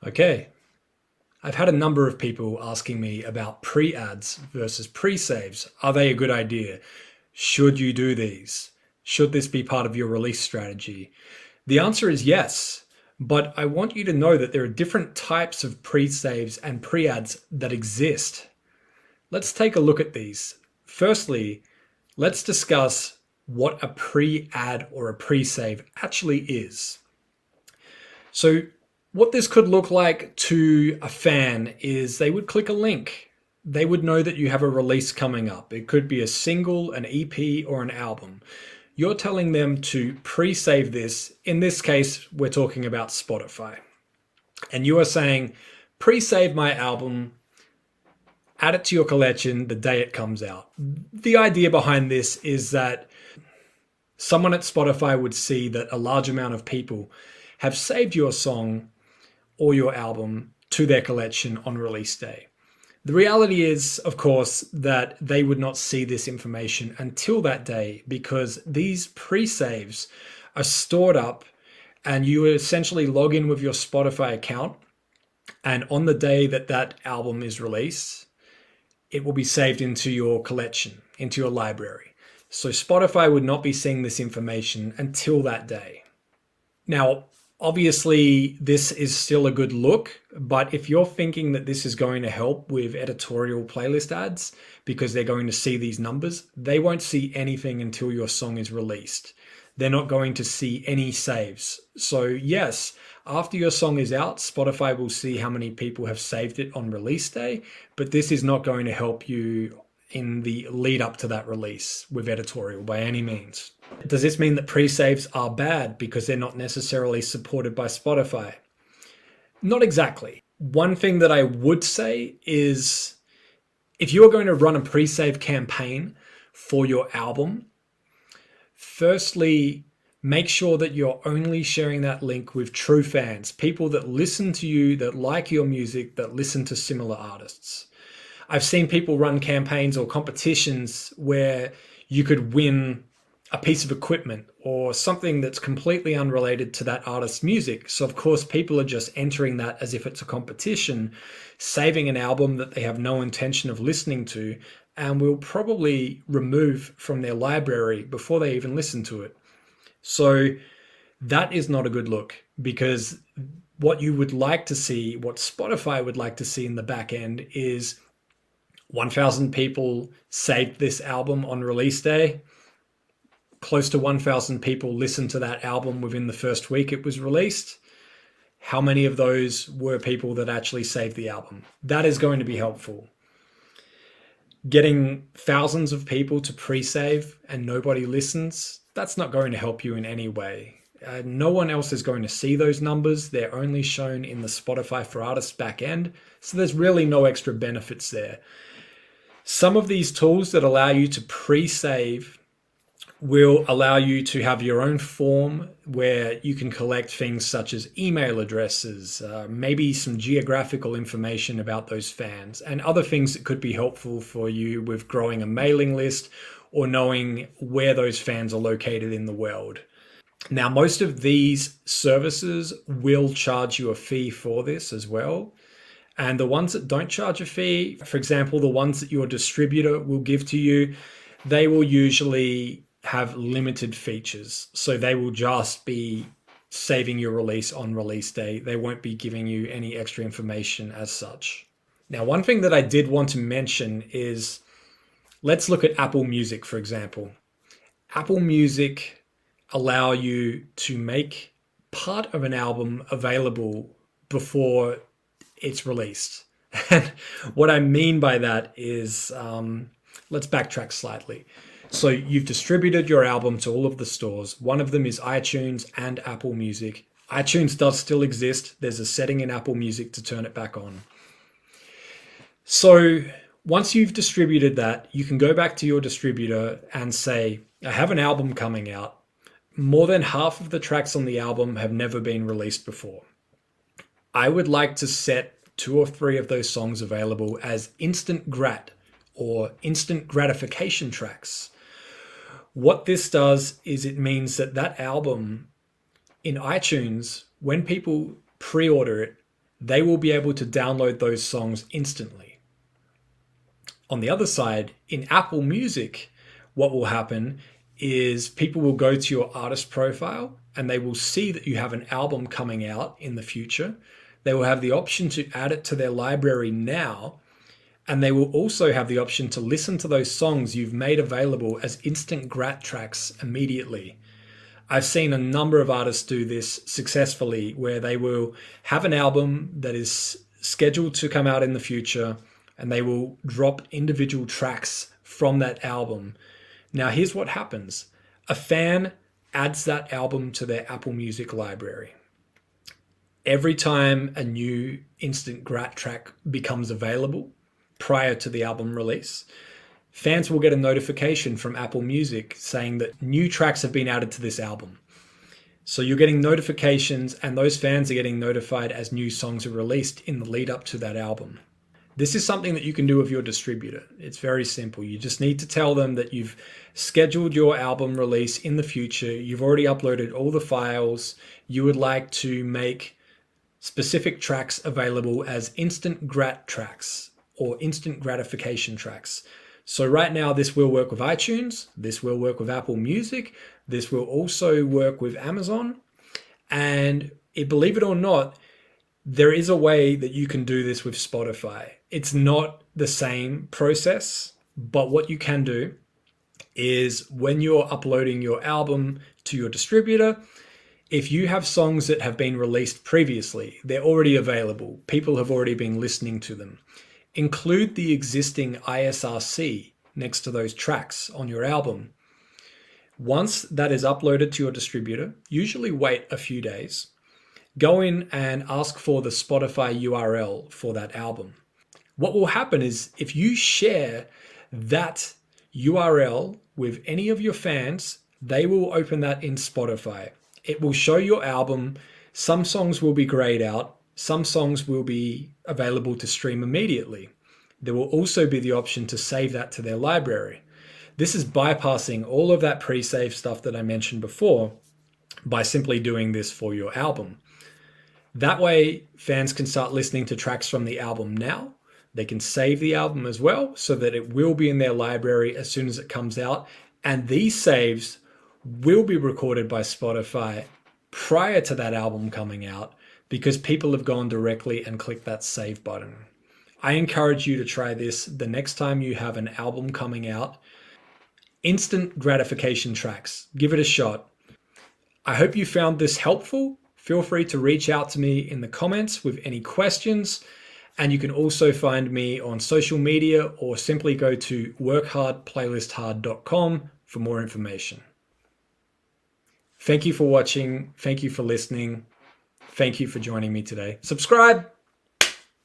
Okay, I've had a number of people asking me about pre-ads versus pre-saves. Are they a good idea? Should you do these? Should this be part of your release strategy? The answer is yes, but I want you to know that there are different types of pre-saves and pre-ads that exist. Let's take a look at these. Firstly, let's discuss what a pre-ad or a pre-save actually is. So what this could look like to a fan is they would click a link. They would know that you have a release coming up. It could be a single, an EP, or an album. You're telling them to pre-save this. In this case, we're talking about Spotify. And you are saying, pre-save my album, add it to your collection the day it comes out. The idea behind this is that someone at Spotify would see that a large amount of people have saved your song or your album to their collection on release day. The reality is, of course, that they would not see this information until that day because these pre-saves are stored up and you essentially log in with your Spotify account, and on the day that that album is released, it will be saved into your collection, into your library. So Spotify would not be seeing this information until that day. Now, obviously, this is still a good look, but if you're thinking that this is going to help with editorial playlist ads because they're going to see these numbers, they won't see anything until your song is released. They're not going to see any saves. So yes, after your song is out, Spotify will see how many people have saved it on release day, but this is not going to help you in the lead up to that release with editorial by any means. Does this mean that pre-saves are bad because they're not necessarily supported by Spotify? Not exactly. One thing that I would say is if you are going to run a pre-save campaign for your album, firstly, make sure that you're only sharing that link with true fans, people that listen to you, that like your music, that listen to similar artists. I've seen people run campaigns or competitions where you could win a piece of equipment or something that's completely unrelated to that artist's music. So of course, people are just entering that as if it's a competition, saving an album that they have no intention of listening to, and will probably remove from their library before they even listen to it. So that is not a good look, because what you would like to see, what Spotify would like to see in the back end is 1,000 people saved this album on release day. Close to 1,000 people listened to that album within the first week it was released. How many of those were people that actually saved the album? That is going to be helpful. Getting thousands of people to pre-save and nobody listens, that's not going to help you in any way. No one else is going to see those numbers. They're only shown in the Spotify for Artists back end, so there's really no extra benefits there. Some of these tools that allow you to pre-save will allow you to have your own form where you can collect things such as email addresses, maybe some geographical information about those fans, and other things that could be helpful for you with growing a mailing list or knowing where those fans are located in the world. Now, most of these services will charge you a fee for this as well. And the ones that don't charge a fee, for example, the ones that your distributor will give to you, they will usually have limited features. So they will just be saving your release on release day. They won't be giving you any extra information as such. Now, one thing that I did want to mention is, let's look at Apple Music, for example. Apple Music allow you to make part of an album available before it's released. And what I mean by that is, let's backtrack slightly. So you've distributed your album to all of the stores. One of them is iTunes and Apple Music. iTunes does still exist. There's a setting in Apple Music to turn it back on. So once you've distributed that, you can go back to your distributor and say, I have an album coming out. More than half of the tracks on the album have never been released before. I would like to set 2 or 3 of those songs available as instant grat or instant gratification tracks. What this does is it means that that album in iTunes, when people pre-order it, they will be able to download those songs instantly. On the other side, in Apple Music, what will happen is people will go to your artist profile and they will see that you have an album coming out in the future. They will have the option to add it to their library now, and they will also have the option to listen to those songs you've made available as instant grat tracks immediately. I've seen a number of artists do this successfully, where they will have an album that is scheduled to come out in the future, and they will drop individual tracks from that album. Now, here's what happens. A fan adds that album to their Apple Music library. Every time a new instant grat track becomes available prior to the album release, fans will get a notification from Apple Music saying that new tracks have been added to this album. So you're getting notifications, and those fans are getting notified as new songs are released in the lead up to that album. This is something that you can do with your distributor. It's very simple. You just need to tell them that you've scheduled your album release in the future. You've already uploaded all the files. You would like to make specific tracks available as instant grat tracks or instant gratification tracks. So right now, this will work with iTunes. This will work with Apple Music. This will also work with Amazon. And believe it or not, there is a way that you can do this with Spotify. It's not the same process, but what you can do is when you're uploading your album to your distributor, if you have songs that have been released previously, they're already available, people have already been listening to them, include the existing ISRC next to those tracks on your album. Once that is uploaded to your distributor, usually wait a few days. Go in and ask for the Spotify URL for that album. What will happen is if you share that URL with any of your fans, they will open that in Spotify. It will show your album. Some songs will be grayed out. Some songs will be available to stream immediately. There will also be the option to save that to their library. This is bypassing all of that pre-save stuff that I mentioned before by simply doing this for your album. That way, fans can start listening to tracks from the album now. They can save the album as well so that it will be in their library as soon as it comes out. And these saves will be recorded by Spotify prior to that album coming out because people have gone directly and clicked that save button. I encourage you to try this the next time you have an album coming out. Instant gratification tracks. Give it a shot. I hope you found this helpful. Feel free to reach out to me in the comments with any questions. And you can also find me on social media or simply go to workhardplaylisthard.com for more information. Thank you for watching. Thank you for listening. Thank you for joining me today. Subscribe.